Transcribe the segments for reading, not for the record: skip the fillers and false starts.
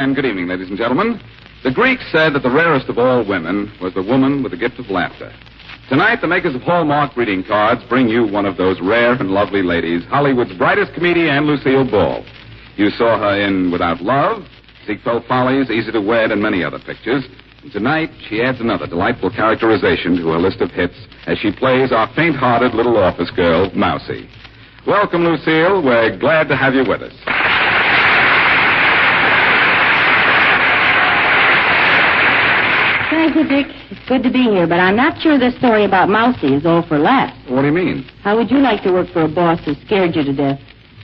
And good evening, ladies and gentlemen. The Greeks said that the rarest of all women was the woman with the gift of laughter. Tonight, the makers of Hallmark greeting cards bring you one of those rare and lovely ladies, Hollywood's brightest comedian, Lucille Ball. You saw her in Without Love, Ziegfeld Follies, Easy to Wed, and many other pictures. And tonight, she adds another delightful characterization to her list of hits as she plays our faint-hearted little office girl, Mousie. Welcome, Lucille. We're glad to have you with us. Thank you, Dick. It's good to be here, but I'm not sure this story about Mousie is all for laughs. What do you mean? How would you like to work for a boss who scared you to death?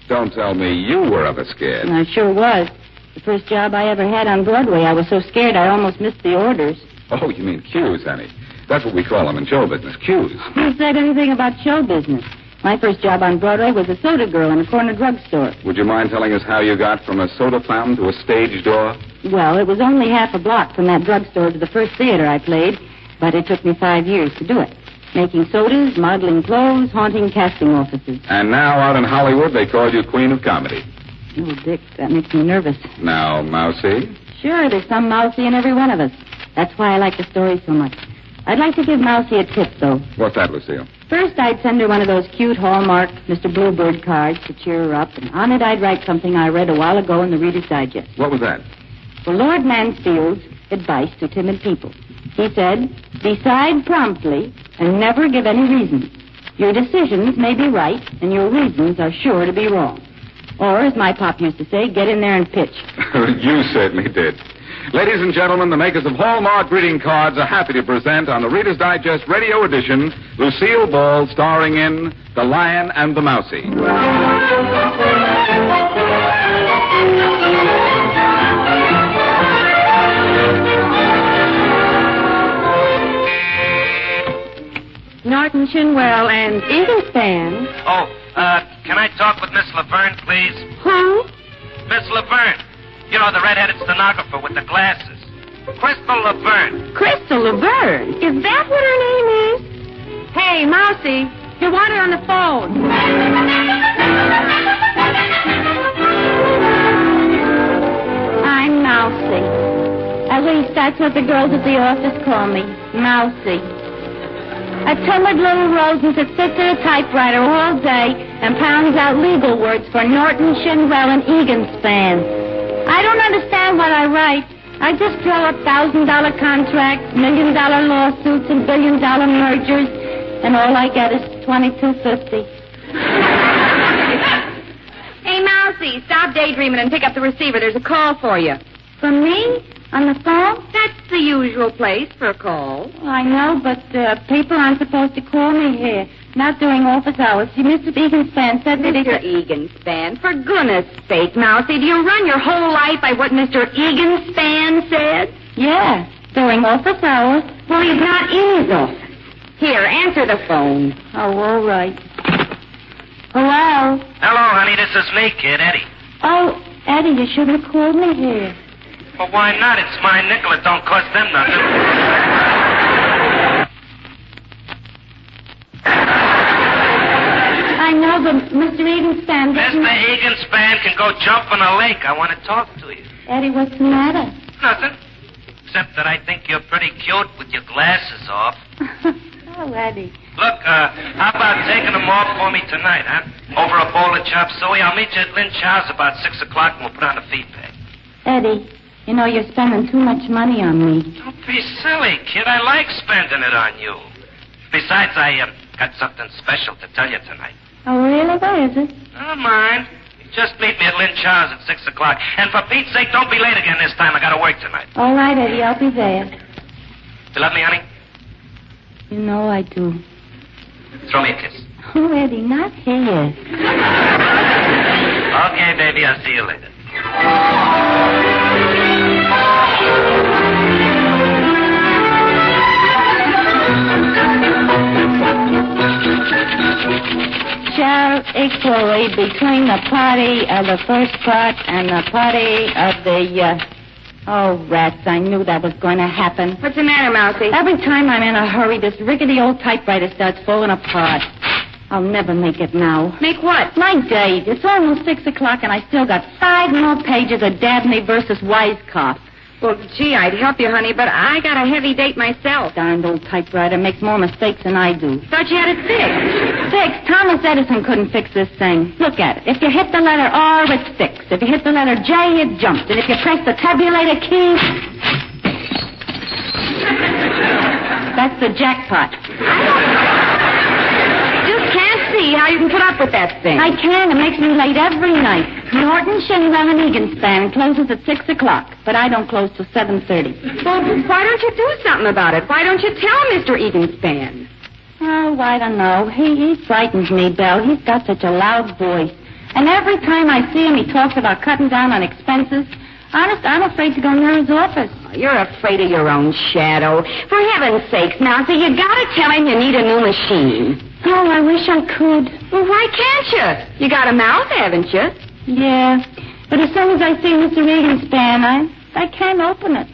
Don't tell me you were ever scared. I sure was. The first job I ever had on Broadway, I was so scared I almost missed the orders. Oh, you mean cues, honey. That's what we call them in show business, cues. Who said anything about show business? My first job on Broadway was a soda girl in a corner drugstore. Would you mind telling us how you got from a soda fountain to a stage door? Well, it was only half a block from that drugstore to the first theater I played, but it took me 5 years to do it. Making sodas, modeling clothes, haunting casting offices. And now out in Hollywood, they call you Queen of Comedy. Oh, Dick, that makes me nervous. Now, Mousie? Sure, there's some Mousie in every one of us. That's why I like the story so much. I'd like to give Mousie a tip, though. What's that, Lucille? First, I'd send her one of those cute Hallmark Mr. Bluebird cards to cheer her up, and on it I'd write something I read a while ago in the Reader's Digest. What was that? For Lord Mansfield's advice to timid people. He said, decide promptly and never give any reasons. Your decisions may be right, and your reasons are sure to be wrong. Or, as my pop used to say, get in there and pitch. You certainly did. Ladies and gentlemen, the makers of Hallmark greeting cards are happy to present on the Reader's Digest radio edition, Lucille Ball starring in The Lion and the Mousie. Norton Shinwell and Eaglespan. Oh, can I talk with Miss Laverne, please? Who? Miss Laverne. You know, the red-headed stenographer with the glasses. Crystal Laverne. Crystal Laverne. Is that what her name is? Hey, Mousie, you want her on the phone. I'm Mousie. At least that's what the girls at the office call me, Mousie. A timid little rodent that sits at a typewriter all day and pounds out legal words for Norton, Shinwell, and Eaglespan. I don't understand what I write. I just draw up $1,000 contracts, $1 million lawsuits, and $1 billion mergers, and all I get is $22.50. Hey, Mousie, stop daydreaming and pick up the receiver. There's a call for you. From me? On the phone? That's the usual place for a call. I know, but people aren't supposed to call me here. Not during office hours. See, Mr. Eaglespan said that Mr. Eaglespan, for goodness sake, Mousie, do you run your whole life by what Mr. Eaglespan said? Yeah, during office hours. Well, he's not in his office. Here, answer the phone. Oh, all right. Hello? Hello, honey. This is me, kid, Eddie. Oh, Eddie, you should have called me here. Well, why not? It's my nickel. It don't cost them nothing. I know, but Mr. Eaglespan... Mr. Eaglespan can go jump in a lake. I want to talk to you. Eddie, what's the matter? Nothing. Except that I think you're pretty cute with your glasses off. Oh, Eddie. Look, how about taking them off for me tonight, huh? Over a bowl of chop suey. I'll meet you at Lynch House about 6 o'clock, and we'll put on a feed bag. Eddie, you know you're spending too much money on me. Don't be silly, kid. I like spending it on you. Besides, I got something special to tell you tonight. Oh, really? What is it? Never mind. Just meet me at Lynch House at 6 o'clock. And for Pete's sake, don't be late again this time. I got to work tonight. All right, Eddie, I'll be there. You love me, honey? You know I do. Throw me a kiss. Oh, Eddie, not here. Okay, baby. I'll see you later. Share equally between the party of the first part and the party of the, Oh, rats, I knew that was going to happen. What's the matter, Mousie? Every time I'm in a hurry, this rickety old typewriter starts falling apart. I'll never make it now. Make what? My date. It's almost 6 o'clock, and I still got 5 more pages of Dabney versus Weisskopf. Well, gee, I'd help you, honey, but I got a heavy date myself. Darned old typewriter makes more mistakes than I do. Thought you had it fixed. Fixed? Thomas Edison couldn't fix this thing. Look at it. If you hit the letter R, it's fixed. If you hit the letter J, it jumps. And if you press the tabulator key... That's the jackpot. Just can't see how you can put up with that thing. I can. It makes me late every night. Norton, Schindler, and Eagenspan closes at 6 o'clock, but I don't close till 7:30. Well, why don't you do something about it? Why don't you tell Mr. Eagenspan? Oh, I don't know. He frightens me, Belle. He's got such a loud voice. And every time I see him, he talks about cutting down on expenses. Honest, I'm afraid to go near his office. You're afraid of your own shadow. For heaven's sakes, now, so you gotta tell him you need a new machine. Oh, I wish I could. Well, why can't you? You got a mouth, haven't you? Yeah, but as soon as I see Mr. Eagenspan, I can't open it.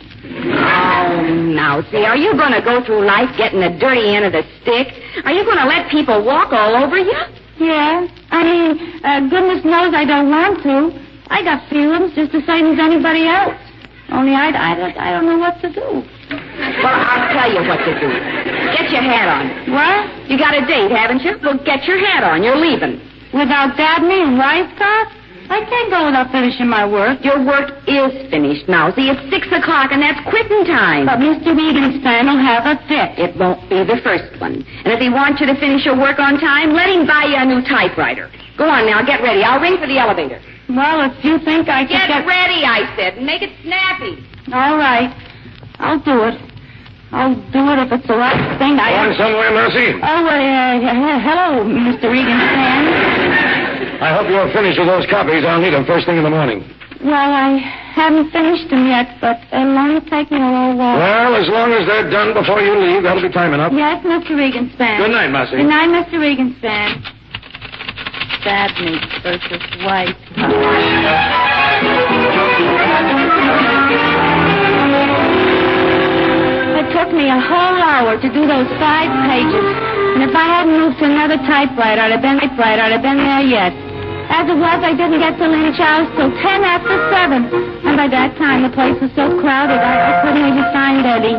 Oh, now, see, are you going to go through life getting the dirty end of the stick? Are you going to let people walk all over you? Yeah, I mean, goodness knows I don't want to. I got feelings just the same as anybody else. Only I don't know what to do. Well, I'll tell you what to do. Get your hat on. What? You got a date, haven't you? Well, get your hat on. You're leaving. Without Dabney and Weisskopf? I can't go without finishing my work. Your work is finished now. See, it's 6 o'clock, and that's quitting time. But Mr. Eagenspan will have a fit. It won't be the first one. And if he wants you to finish your work on time, let him buy you a new typewriter. Go on now, get ready. I'll ring for the elevator. Well, if you think I can Get ready, I said, and make it snappy. All right. I'll do it. I'll do it if it's the right thing. Going somewhere, Mercy? Oh, hello, Mr. Eagenspan. I hope you're finished with those copies. I'll need them first thing in the morning. Well, I haven't finished them yet, but it'll only take me a little while. Well, as long as they're done before you leave, that'll be time enough. Yes, Mr. Eagenspan. Good night, Mercy. Good night, Mr. Eagenspan. Dabney versus Weisskopf. It took me a whole hour to do those 5 pages. And if I hadn't moved to another typewriter, I'd have been there yet. As it was, I didn't get to Lynch House till 10 after 7. And by that time, the place was so crowded, I couldn't even find Eddie.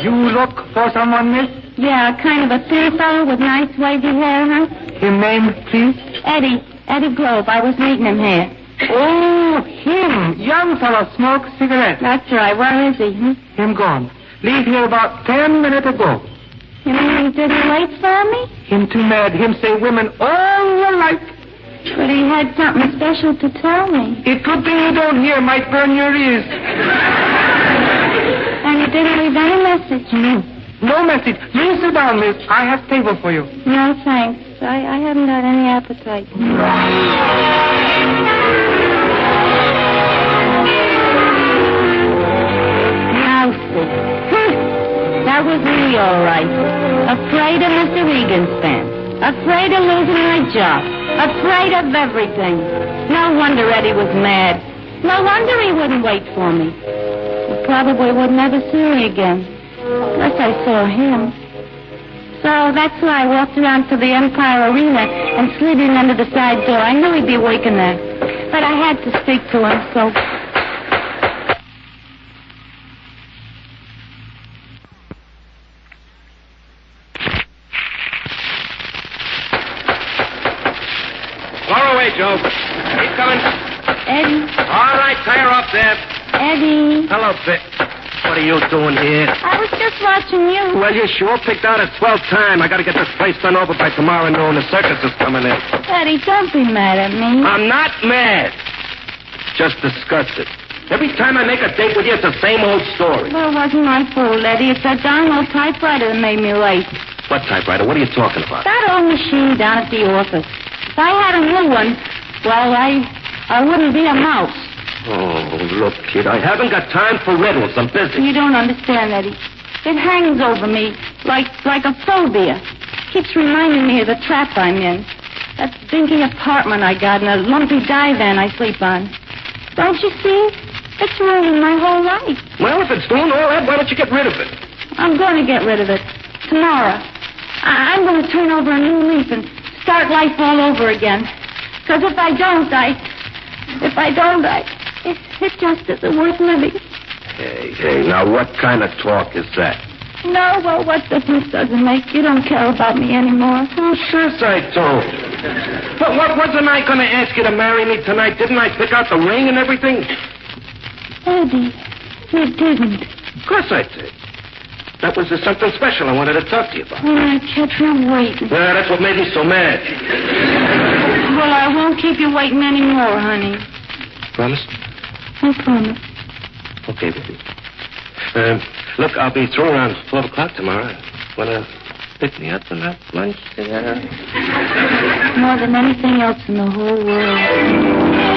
You look for someone, miss? Yeah, kind of a thin fellow with nice wavy hair, huh? His name, please? Eddie Grove. I was meeting him here. Oh, him. Young fellow, smokes cigarette. That's right. Where is he? Him gone. Leave here about 10 minutes ago. You mean he didn't wait for me? Him too mad. Him say women all your life. But he had something special to tell me. It could be you don't hear. Might burn your ears. And he didn't leave any message? No message. You sit down, miss. I have table for you. No, thanks. I haven't got any appetite. That was me, all right. Afraid of Mr. Eagenspan. Afraid of losing my job. Afraid of everything. No wonder Eddie was mad. No wonder he wouldn't wait for me. He probably would never see me again. Unless I saw him. So that's why I walked around to the Empire Arena and slid in under the side door. I knew he'd be waiting there. But I had to speak to him, so... Far away, Joe. He's coming. Eddie. All right, tie her up there. Eddie. Hello, Vic. What are you doing here? I was just watching you. Well, you sure picked out a swell time. I got to get this place done over by tomorrow noon. The circus is coming in. Eddie, don't be mad at me. I'm not mad. Just disgusted. Every time I make a date with you, it's the same old story. Well, it wasn't my fault, Eddie. It's that darn old typewriter that made me late. What typewriter? What are you talking about? That old machine down at the office. If I had a new one, well, I wouldn't be a mouse. Oh, look, kid, I haven't got time for riddles. I'm busy. You don't understand, Eddie. It hangs over me like a phobia. Keeps reminding me of the trap I'm in. That dinky apartment I got and a lumpy divan I sleep on. Don't you see? It's ruining my whole life. Well, if it's doing all that, why don't you get rid of it? I'm going to get rid of it. Tomorrow. I'm going to turn over a new leaf and start life all over again. Because if I don't, it just isn't worth living. Hey, now what kind of talk is that? No, well, what difference does it make? You don't care about me anymore. Oh, sure I don't. But wasn't I going to ask you to marry me tonight? Didn't I pick out the ring and everything? Eddie, you didn't. Of course I did. That was just something special I wanted to talk to you about. Well, I kept you waiting. Yeah, that's what made me so mad. Well, I won't keep you waiting anymore, honey. Promise? I promise. Okay, baby. Look, I'll be through around 12 o'clock tomorrow. Want to pick me up and have lunch together? More than anything else in the whole world.